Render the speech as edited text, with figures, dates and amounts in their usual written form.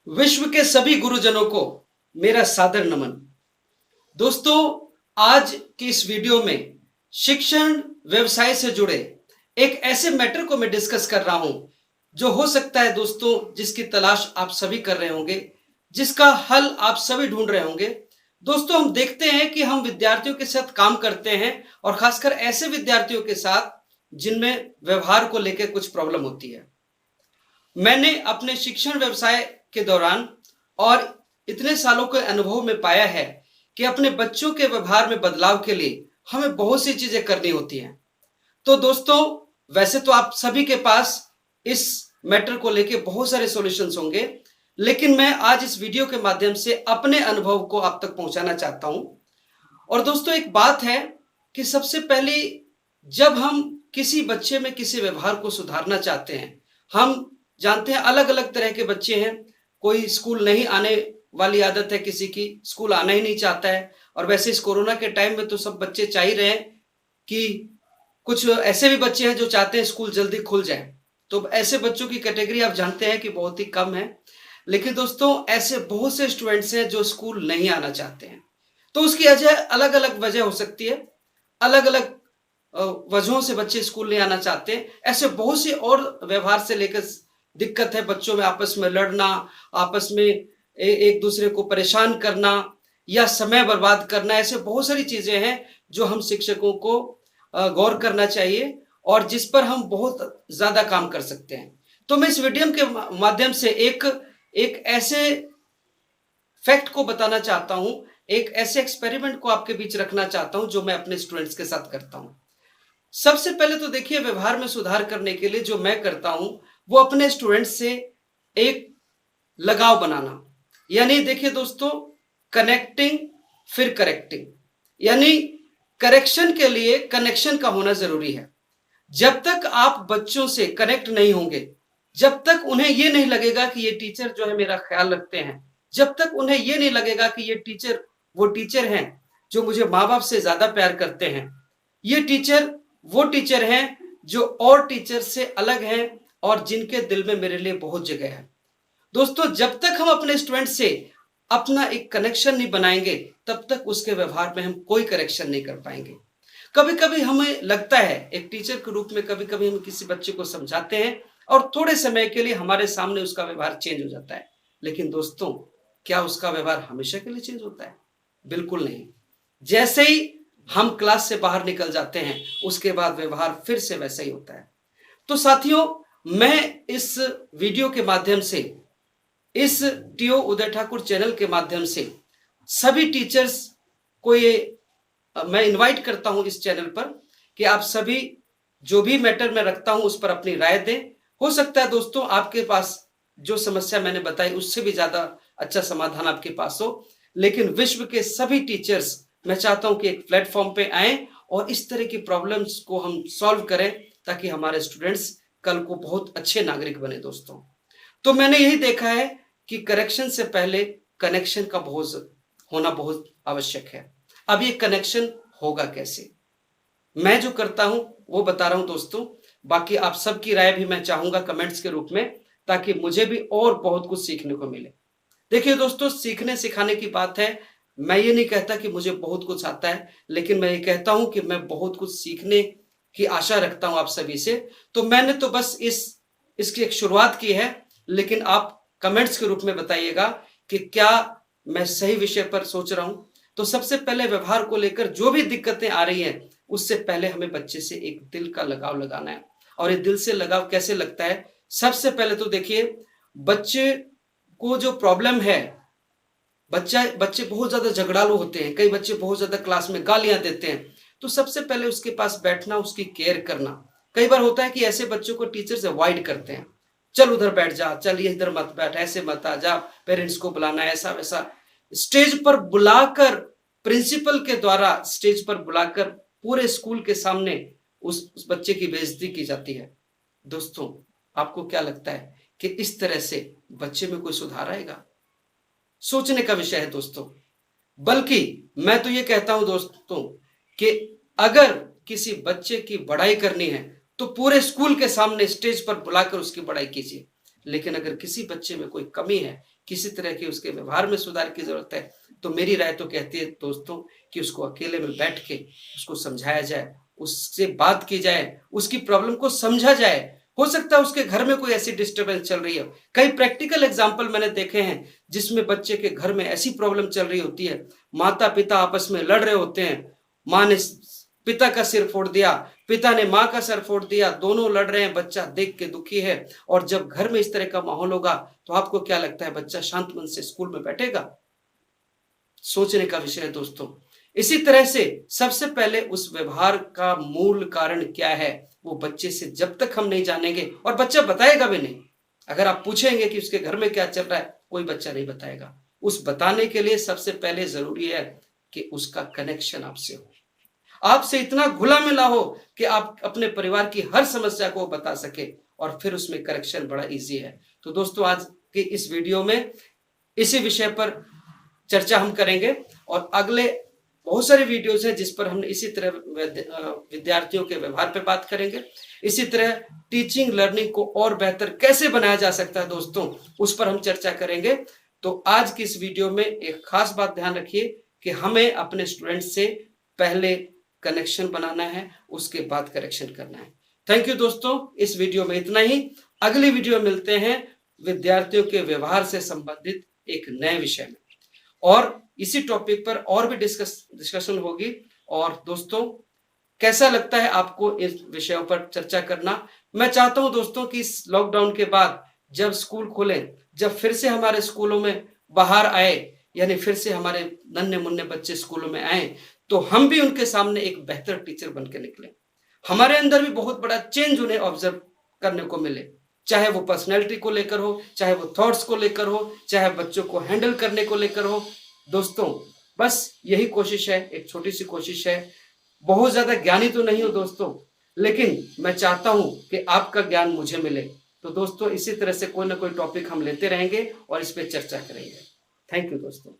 विश्व के सभी गुरुजनों को मेरा सादर नमन। दोस्तों, आज की इस वीडियो में शिक्षण व्यवसाय से जुड़े एक ऐसे मैटर को मैं डिस्कस कर रहा हूं जो हो सकता है दोस्तों, जिसकी तलाश आप सभी कर रहे होंगे, जिसका हल आप सभी ढूंढ रहे होंगे। दोस्तों, हम देखते हैं कि हम विद्यार्थियों के साथ काम करते हैं और खासकर ऐसे विद्यार्थियों के साथ जिनमें व्यवहार को लेकर कुछ प्रॉब्लम होती है। मैंने अपने शिक्षण व्यवसाय के दौरान और इतने सालों के अनुभव में पाया है कि अपने बच्चों के व्यवहार में बदलाव के लिए हमें बहुत सी चीजें करनी होती हैं। तो दोस्तों, वैसे तो आप सभी के पास इस मैटर को लेके बहुत सारे सॉल्यूशंस होंगे, लेकिन मैं आज इस वीडियो के माध्यम से अपने अनुभव को आप तक पहुंचाना चाहता हूं। और दोस्तों, एक बात है कि सबसे पहले जब हम किसी बच्चे में किसी व्यवहार को सुधारना चाहते हैं, हम जानते हैं अलग अलग तरह के बच्चे हैं। कोई स्कूल नहीं आने वाली आदत है, किसी की स्कूल आना ही नहीं चाहता है। और वैसे इस कोरोना के टाइम में तो सब बच्चे चाह ही रहे हैं कि कुछ ऐसे भी बच्चे हैं जो चाहते हैं स्कूल जल्दी खुल जाए। तो ऐसे बच्चों की कैटेगरी आप जानते हैं कि बहुत ही कम है। लेकिन दोस्तों, ऐसे बहुत से स्टूडेंट्स हैं जो स्कूल नहीं आना चाहते हैं। तो उसकी वजह अलग अलग वजह हो सकती है, अलग अलग वजहों से बच्चे स्कूल नहीं आना चाहते हैं। ऐसे बहुत सी और व्यवहार से लेकर दिक्कत है, बच्चों में आपस में लड़ना, आपस में एक दूसरे को परेशान करना या समय बर्बाद करना। ऐसे बहुत सारी चीजें हैं जो हम शिक्षकों को गौर करना चाहिए और जिस पर हम बहुत ज्यादा काम कर सकते हैं। तो मैं इस वीडियो के माध्यम से एक ऐसे फैक्ट को बताना चाहता हूं, एक ऐसे एक्सपेरिमेंट को आपके बीच रखना चाहता हूं जो मैं अपने स्टूडेंट्स के साथ करता हूं। सबसे पहले तो देखिए, व्यवहार में सुधार करने के लिए जो मैं करता हूं वो अपने स्टूडेंट्स से एक लगाव बनाना। यानी देखिए दोस्तों, कनेक्टिंग फिर करेक्टिंग, यानी करेक्शन के लिए कनेक्शन का होना जरूरी है। जब तक आप बच्चों से कनेक्ट नहीं होंगे, जब तक उन्हें यह नहीं लगेगा कि ये टीचर जो है मेरा ख्याल रखते हैं, जब तक उन्हें यह नहीं लगेगा कि ये टीचर वो टीचर हैं जो मुझे माँ बाप से ज्यादा प्यार करते हैं, ये टीचर वो टीचर हैं जो और टीचर से अलग हैं और जिनके दिल में मेरे लिए बहुत जगह है। दोस्तों, जब तक हम अपने स्टूडेंट से अपना एक कनेक्शन नहीं बनाएंगे, तब तक उसके व्यवहार में हम कोई करेक्शन नहीं कर पाएंगे। कभी कभी हमें लगता है एक टीचर के रूप में, कभी कभी हम किसी बच्चे को समझाते हैं और थोड़े समय के लिए हमारे सामने उसका व्यवहार चेंज हो जाता है। लेकिन दोस्तों, क्या उसका व्यवहार हमेशा के लिए चेंज होता है? बिल्कुल नहीं। जैसे ही हम क्लास से बाहर निकल जाते हैं, उसके बाद व्यवहार फिर से वैसा ही होता है। तो साथियों, मैं इस वीडियो के माध्यम से, इस टीओ उदय ठाकुर चैनल के माध्यम से सभी टीचर्स को ये मैं इनवाइट करता हूं इस चैनल पर कि आप सभी जो भी मैटर मैं रखता हूं उस पर अपनी राय दें। हो सकता है दोस्तों, आपके पास जो समस्या मैंने बताई उससे भी ज्यादा अच्छा समाधान आपके पास हो। लेकिन विश्व के सभी टीचर्स, मैं चाहता हूं कि एक प्लेटफॉर्म पे आए और इस तरह की प्रॉब्लम्स को हम सॉल्व करें, ताकि हमारे स्टूडेंट्स कल को बहुत अच्छे नागरिक बने। दोस्तों, तो मैंने यही देखा है कि करेक्शन से पहले कनेक्शन का होना बहुत आवश्यक है। अब ये कनेक्शन होगा कैसे, मैं जो करता हूं वो बता रहा हूं दोस्तों। बाकी आप सबकी राय भी मैं चाहूंगा कमेंट्स के रूप में, ताकि मुझे भी और बहुत कुछ सीखने को मिले। देखिए दोस्तों, सीखने सिखाने की बात है। मैं ये नहीं कहता कि मुझे बहुत कुछ आता है, लेकिन मैं ये कहता हूं कि मैं बहुत कुछ सीखने की आशा रखता हूं आप सभी से। तो मैंने तो बस इसकी एक शुरुआत की है, लेकिन आप कमेंट्स के रूप में बताइएगा कि क्या मैं सही विषय पर सोच रहा हूं। तो सबसे पहले व्यवहार को लेकर जो भी दिक्कतें आ रही हैं, उससे पहले हमें बच्चे से एक दिल का लगाव लगाना है। और ये दिल से लगाव कैसे लगता है? सबसे पहले तो देखिए, बच्चे को जो प्रॉब्लम है, बच्चे बहुत ज्यादा झगड़ालू होते हैं। कई बच्चे बहुत ज्यादा क्लास में गालियां देते हैं। तो सबसे पहले उसके पास बैठना, उसकी केयर करना। कई बार होता है कि ऐसे बच्चों को टीचर्स अवॉइड करते हैं, चल उधर बैठ जा, चल ये इधर मत बैठ, ऐसे मत आ जा, पेरेंट्स को बुलाना, ऐसा वैसा। स्टेज पर बुलाकर, प्रिंसिपल के द्वारा स्टेज पर बुलाकर पूरे स्कूल के सामने उस बच्चे की बेइज्जती की जाती है। दोस्तों, आपको क्या लगता है कि इस तरह से बच्चे में कोई सुधार आएगा? सोचने का विषय है दोस्तों। बल्कि मैं तो ये कहता हूं दोस्तों कि अगर किसी बच्चे की बड़ाई करनी है तो पूरे स्कूल के सामने स्टेज पर बुलाकर उसकी बड़ाई कीजिए। लेकिन अगर किसी बच्चे में कोई कमी है, किसी तरह की उसके व्यवहार में सुधार की जरूरत है, तो मेरी राय तो कहती है दोस्तों कि उसको अकेले में बैठ के उसको समझाया जाए, उससे बात की जाए, उसकी प्रॉब्लम को समझा जाए। हो सकता है उसके घर में कोई ऐसी डिस्टर्बेंस चल रही है। कई प्रैक्टिकल एग्जाम्पल मैंने देखे हैं जिसमें बच्चे के घर में ऐसी प्रॉब्लम चल रही होती है, माता पिता आपस में लड़ रहे होते हैं, माँ ने पिता का सिर फोड़ दिया, पिता ने माँ का सर फोड़ दिया, दोनों लड़ रहे हैं, बच्चा देख के दुखी है। और जब घर में इस तरह का माहौल होगा तो आपको क्या लगता है बच्चा शांत मन से स्कूल में बैठेगा? सोचने का विषय है दोस्तों। इसी तरह से सबसे पहले उस व्यवहार का मूल कारण क्या है वो बच्चे से जब तक हम नहीं जानेंगे, और बच्चा बताएगा भी नहीं। अगर आप पूछेंगे कि उसके घर में क्या चल रहा है, कोई बच्चा नहीं बताएगा। उस बताने के लिए सबसे पहले जरूरी है कि उसका कनेक्शन आपसे हो, आपसे इतना घुला मिला हो कि आप अपने परिवार की हर समस्या को बता सके, और फिर उसमें करेक्शन बड़ा इजी है। तो दोस्तों आज के इस वीडियो में इसी विषय पर चर्चा हम करेंगे, और अगले बहुत सारे वीडियोस हैं जिस पर हम इसी तरह विद्यार्थियों के व्यवहार पर बात करेंगे। इसी तरह टीचिंग लर्निंग को और बेहतर कैसे बनाया जा सकता है दोस्तों, उस पर हम चर्चा करेंगे। तो आज की इस वीडियो में एक खास बात ध्यान रखिए कि हमें अपने स्टूडेंट से पहले कनेक्शन बनाना है, उसके बाद करेक्शन करना है। थैंक यू दोस्तों, इस वीडियो में इतना ही। अगली वीडियो में मिलते हैं विद्यार्थियों के व्यवहार से संबंधित एक नए विषय में, और इसी टॉपिक पर और भी डिस्कशन होगी। और दोस्तों कैसा लगता है आपको इस विषयों पर चर्चा करना? मैं चाहता हूं दोस्तों कि इस लॉकडाउन के बाद जब स्कूल खुले, जब फिर से हमारे स्कूलों में बाहर आए, यानी फिर से हमारे नन्हे मुन्ने बच्चे स्कूलों में आए, तो हम भी उनके सामने एक बेहतर टीचर बन के निकले। हमारे अंदर भी बहुत बड़ा चेंज उन्हें ऑब्जर्व करने को मिले, चाहे वो पर्सनैलिटी को लेकर हो, चाहे वो थॉट्स को लेकर हो, चाहे बच्चों को हैंडल करने को लेकर हो। दोस्तों बस यही कोशिश है, एक छोटी सी कोशिश है। बहुत ज्यादा ज्ञानी तो नहीं हो दोस्तों, लेकिन मैं चाहता हूं कि आपका ज्ञान मुझे मिले। तो दोस्तों इसी तरह से कोई ना कोई टॉपिक हम लेते रहेंगे और इस पे चर्चा करेंगे। थैंक यू दोस्तों।